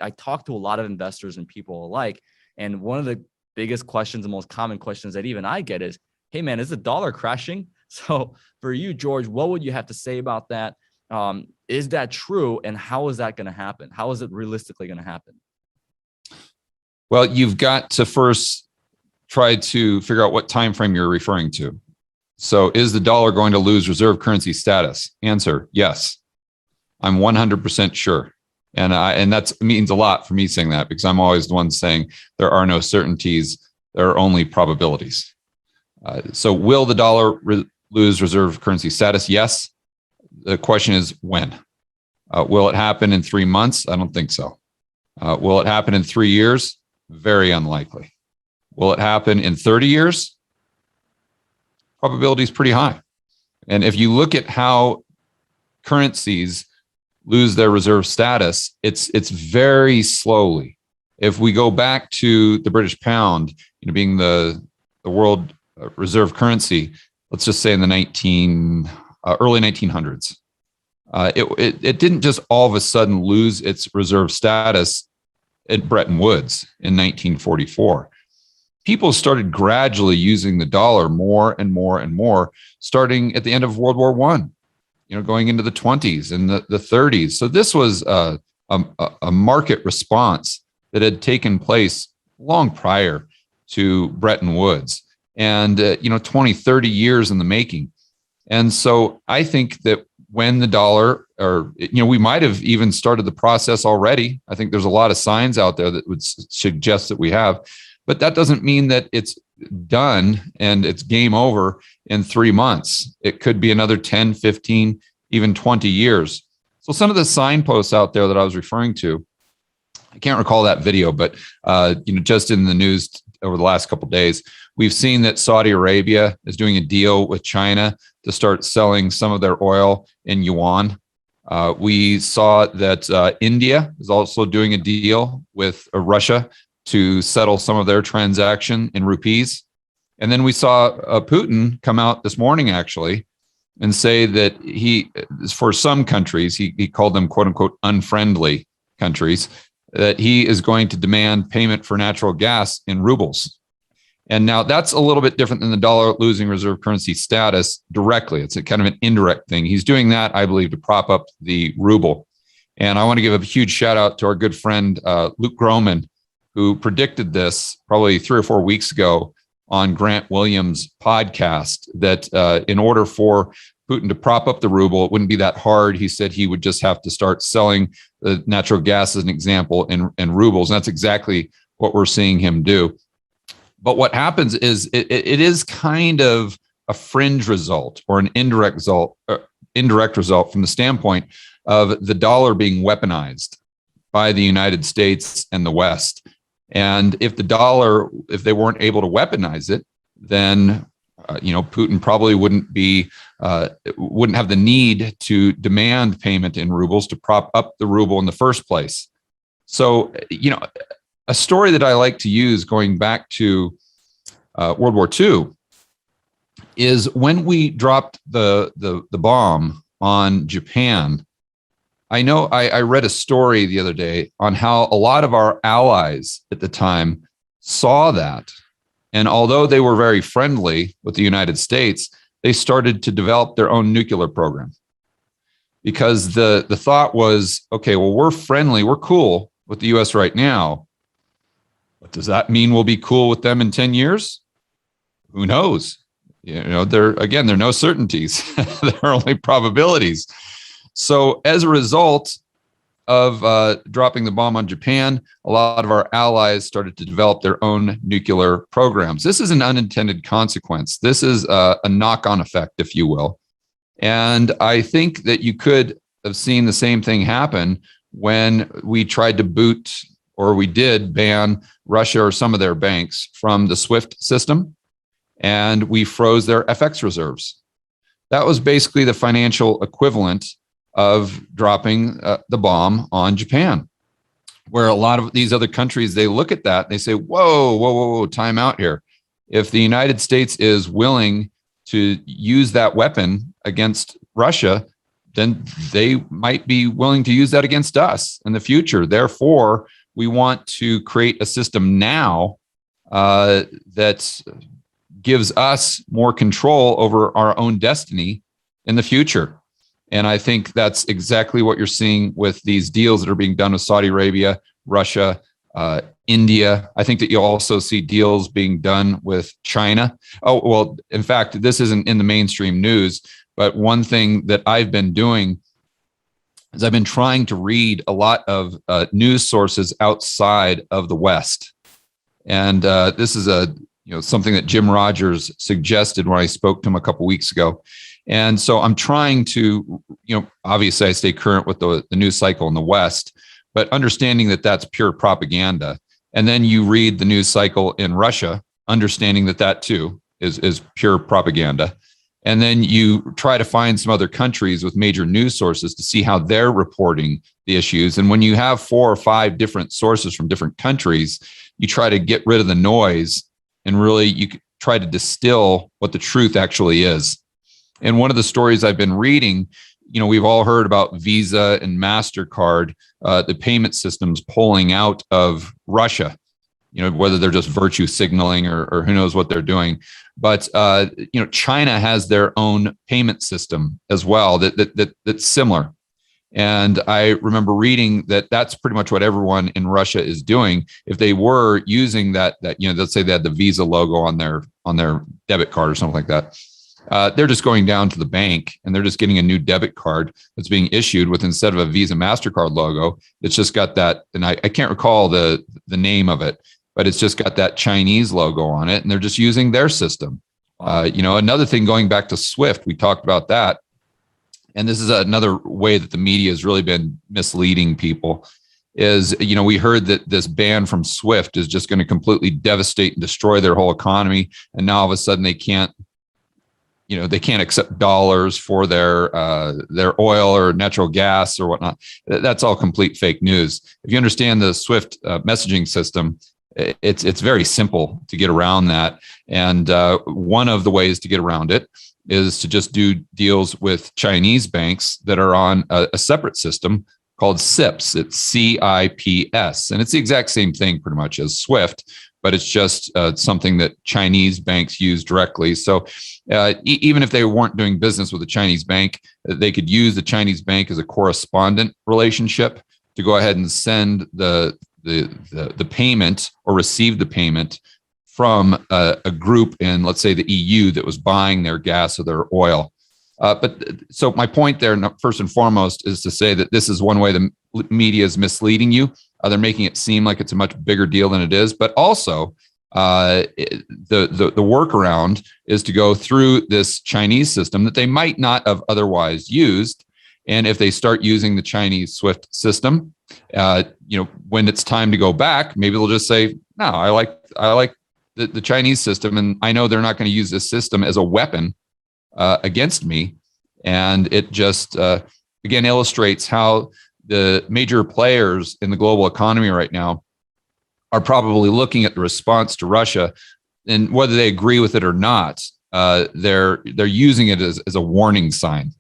I talk to a lot of investors and people alike. And one of the biggest questions, the most common questions that even I get is, hey man, is the dollar crashing? So for you, George, what would you have to say about that? Is that true? And how is that going to happen? How is it realistically going to happen? Well, you've got to first try to figure out what time frame you're referring to. So is the dollar going to lose reserve currency status? Answer, yes. I'm 100% sure. And that means a lot for me saying that, because I'm always the one saying there are no certainties, there are only probabilities. So will the dollar lose reserve currency status? Yes. The question is when. Will it happen in 3 months? I don't think so. Will it happen in 3 years? Very unlikely. Will it happen in 30 years? Probability is pretty high. And if you look at how currencies lose their reserve status, it's very slowly. If we go back to the British pound, being the world reserve currency, let's just say in the early 1900s, it didn't just all of a sudden lose its reserve status at Bretton Woods in 1944. People started gradually using the dollar more and more and more, starting at the end of World War I, going into the 20s and the 30s. So this was a market response that had taken place long prior to Bretton Woods, and 20, 30 years in the making. And so I think that when the dollar, or we might have even started the process already. I think there's a lot of signs out there that would suggest that we have, but that doesn't mean that it's done and it's game over in 3 months. It could be another 10, 15, even 20 years. So some of the signposts out there that I was referring to, I can't recall that video, but just in the news over the last couple of days, we've seen that Saudi Arabia is doing a deal with China to start selling some of their oil in yuan. We saw that India is also doing a deal with Russia to settle some of their transaction in rupees. And then we saw Putin come out this morning, actually, and say that for some countries, he called them, quote unquote, unfriendly countries, that he is going to demand payment for natural gas in rubles. And now that's a little bit different than the dollar losing reserve currency status directly. It's a kind of an indirect thing. He's doing that, I believe, to prop up the ruble. And I want to give a huge shout out to our good friend, Luke Groman, who predicted this probably 3 or 4 weeks ago on Grant Williams' podcast, that in order for Putin to prop up the ruble, it wouldn't be that hard. He said he would just have to start selling the natural gas, as an example, in rubles. And that's exactly what we're seeing him do. But what happens is it is kind of a fringe result or an indirect result from the standpoint of the dollar being weaponized by the United States and the West. And if they weren't able to weaponize it, then Putin probably wouldn't have the need to demand payment in rubles to prop up the ruble in the first place. So, a story that I like to use going back to World War II is when we dropped the bomb on Japan. I read a story the other day on how a lot of our allies at the time saw that. And although they were very friendly with the United States, they started to develop their own nuclear program. Because the thought was, okay, well, we're friendly, we're cool with the US right now. But does that mean we'll be cool with them in 10 years? Who knows? There are no certainties. There are only probabilities. So as a result of dropping the bomb on Japan, a lot of our allies started to develop their own nuclear programs. This is an unintended consequence. This is a knock-on effect, if you will. And I think that you could have seen the same thing happen when we tried to we did ban Russia or some of their banks from the SWIFT system, and we froze their FX reserves. That was basically the financial equivalent of dropping the bomb on Japan, where a lot of these other countries, they look at that and they say, whoa, time out here. If the United States is willing to use that weapon against Russia, then they might be willing to use that against us in the future. Therefore, we want to create a system now that gives us more control over our own destiny in the future. And I think that's exactly what you're seeing with these deals that are being done with Saudi Arabia, Russia, India. I think that you'll also see deals being done with China. Oh, well, in fact, this isn't in the mainstream news, but one thing that I've been doing is I've been trying to read a lot of news sources outside of the West. And this is something that Jim Rogers suggested when I spoke to him a couple of weeks ago. And so I'm trying to, obviously I stay current with the news cycle in the West, but understanding that that's pure propaganda. And then you read the news cycle in Russia, understanding that that too is pure propaganda. And then you try to find some other countries with major news sources to see how they're reporting the issues. And when you have 4 or 5 different sources from different countries, you try to get rid of the noise and really you try to distill what the truth actually is. And one of the stories I've been reading, we've all heard about Visa and MasterCard, the payment systems pulling out of Russia, whether they're just virtue signaling or who knows what they're doing. But, China has their own payment system as well that's similar. And I remember reading that that's pretty much what everyone in Russia is doing. If they were using that let's say they had the Visa logo on their debit card or something like that. They're just going down to the bank and they're just getting a new debit card that's being issued with, instead of a Visa MasterCard logo, it's just got that, and I can't recall the name of it, but it's just got that Chinese logo on it, and they're just using their system. Another thing, going back to SWIFT, we talked about that, and this is another way that the media has really been misleading people, is, we heard that this ban from SWIFT is just going to completely devastate and destroy their whole economy, and now all of a sudden they can't accept dollars for their oil or natural gas or whatnot. That's all complete fake news. If you understand the SWIFT messaging system, it's very simple to get around that. And one of the ways to get around it is to just do deals with Chinese banks that are on a separate system called CIPS. It's CIPS, and it's the exact same thing pretty much as SWIFT, but it's just something that Chinese banks use directly. So even if they weren't doing business with a Chinese bank, they could use the Chinese bank as a correspondent relationship to go ahead and send the payment or receive the payment from a group in, let's say, the EU that was buying their gas or their oil. So my point there, first and foremost, is to say that this is one way the media is misleading you. They're making it seem like it's a much bigger deal than it is. But also, the workaround is to go through this Chinese system that they might not have otherwise used. And if they start using the Chinese SWIFT system, when it's time to go back, maybe they'll just say, "No, I like the Chinese system, and I know they're not going to use this system as a weapon against me." And it just again illustrates how the major players in the global economy right now are probably looking at the response to Russia, and whether they agree with it or not, they're using it as a warning sign.